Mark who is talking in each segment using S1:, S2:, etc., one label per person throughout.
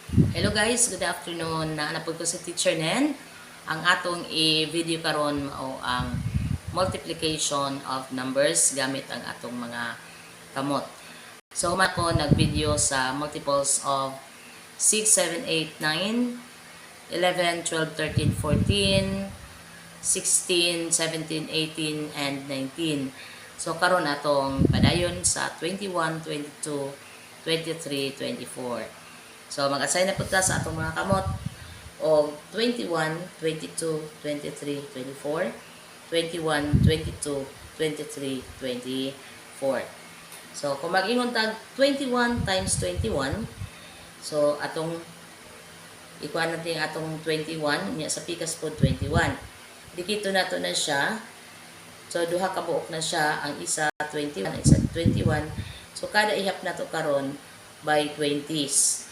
S1: Hello guys, good afternoon. Naanapod ko sa Teacher Nen. Ang atong i-video karon o ang multiplication of numbers gamit ang atong mga kamot. So human ko nag-video sa multiples of 6, 7, 8, 9, 11, 12, 13, 14, 16, 17, 18, and 19. So karon atong padayon sa 21, 22, 23, 24. So, mag-assign na po ta sa atong mga kamot o 21, 22, 23, 24, 21, 22, 23, 24. So, kung mag-ingon tag 21 times 21, so, atong ikuha natin atong 21, niya sa pikas po 21. Dikito na to na siya. So, duha ka buok na siya. Ang isa 21, ang isa 21. So, kada ihap na to karon by 20s.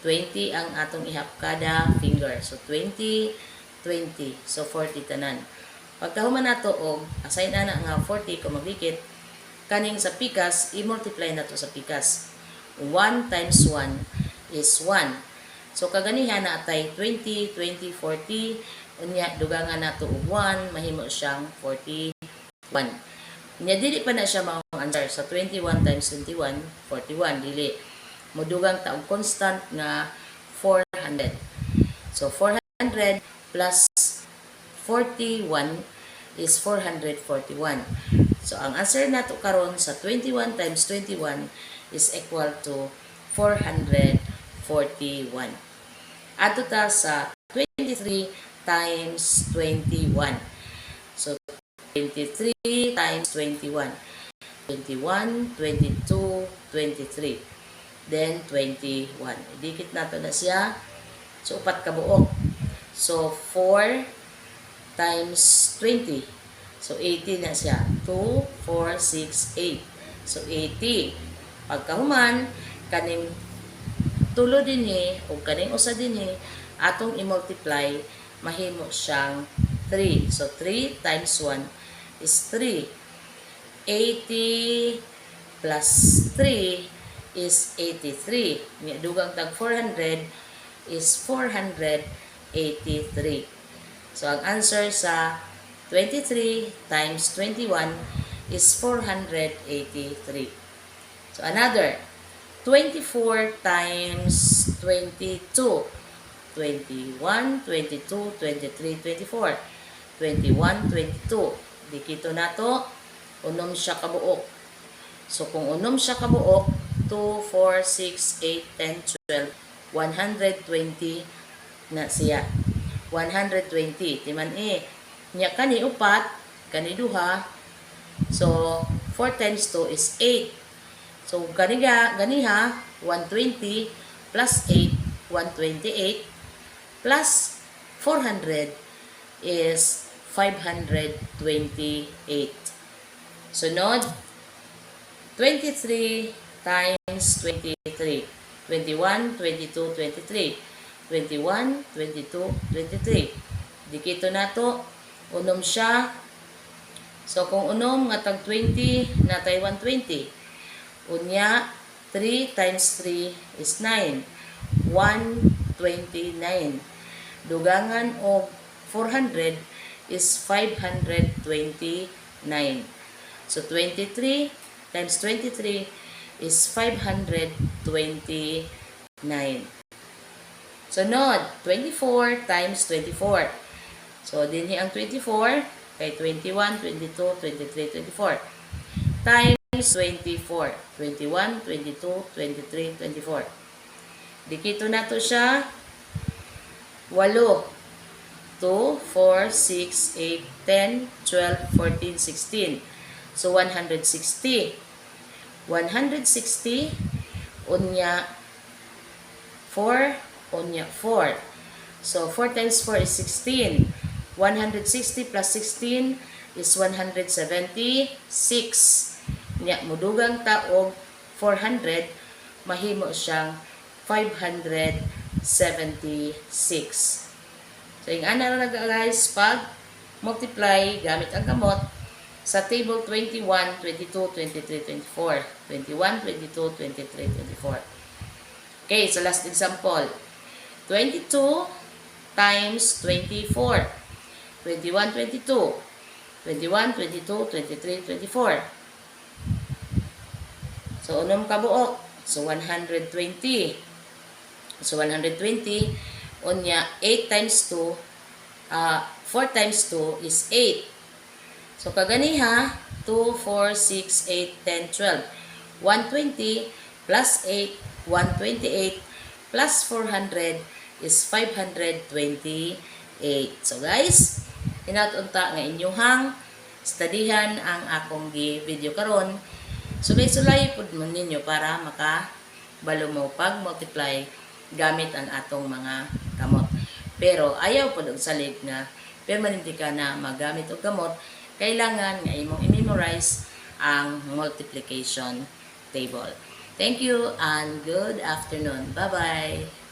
S1: 20 ang atong ihap kada finger. So, 20, 20. So, 40 tanan. Pagkahuman na to og assign na nga 40 kung maglikit, kaning sa pikas, i-multiply na to sa pikas. 1 times 1 is 1. So, kaganihan na atay 20, 20, 40. Unya, dugangan na to og 1, mahimo siyang 41. Unya, dili pa na siya maong answer. Sa 21 times 21, 41. Dili. Mudugang taong constant nga 400. So, 400 plus 41 is 441. So, ang answer nato karon sa 21 times 21 is equal to 441. Ato ta sa 23 times 21. So, 23 times 21. 21, 22, 23. Then 21. Idikit nato na siya. So, upat ka buok. So, 4 times 20. So, 80 na siya. 2, 4, 6, 8. So, 80. Pagkahuman, kaning tulo din o kaning usa din atong i-multiply, mahimo siyang 3. So, 3 times 1 is 3. 80 plus 3 is 83. Dugang tag 400 is 483. So, ang answer sa 23 times 21 is 483. So, another 24 times 22. 21, 22, 23, 24. 21, 22. Dikito na to, unom siya kabuok. So, kung unom siya kabuok, 2, 4, 6, 8, 10, 12, 120 na siya. 120. Timan Nya kani upat, kani duha. So, 4 times 2 is 8. So, ganiha, 120 plus 8, 128 plus 400 is 528. Sunod, 23 times 23. 21, 22, 23. 21, 22, 23. Dikito na to. Unom siya. So, kung unom, nga tag 20, natay 120. Unya, 3 times 3 is 9. 129. Dugangan o 400 is 529. So, 23 times 23 is 529. Sunod, 24 times 24. So, dinhi ang 24 kay 21, 22, 23, 24. Times 24. 21, 22, 23, 24. Dikito na to siya. 8. 2, 4, 6, 8, 10, 12, 14, 16. So, 160. 160, unya 4, unya 4. So, 4 times 4 is 16. 160 plus 16 is 176. Nya, mudugang taog 400, mahimo siyang 576. So, yung ana na guys, pag multiply gamit ang kamot, sa table 21, 22, 23, 24. 21, 22, 23, 24. Okay, so last example. 22 times 24. 21, 22. 21, 22, 23, 24. So, unom kabuok. So, 120. So, 120. Unya, 8 times 2. 4 times 2 is 8. So, kaganiha, 2, 4, 6, 8, 10, 12. 120 plus 8, 128 plus 400 is 528. So, guys, inatunta nga inyuhang studyhan ang akong video karon. Sulay-sulay pud mo ninyo para makabalo mo pag-multiply gamit ang atong mga kamot. Pero ayaw po og salig nga permanente ka na magamit og kamot, kailangan nga imong i-memorize ang multiplication table. Thank you and good afternoon. Bye-bye!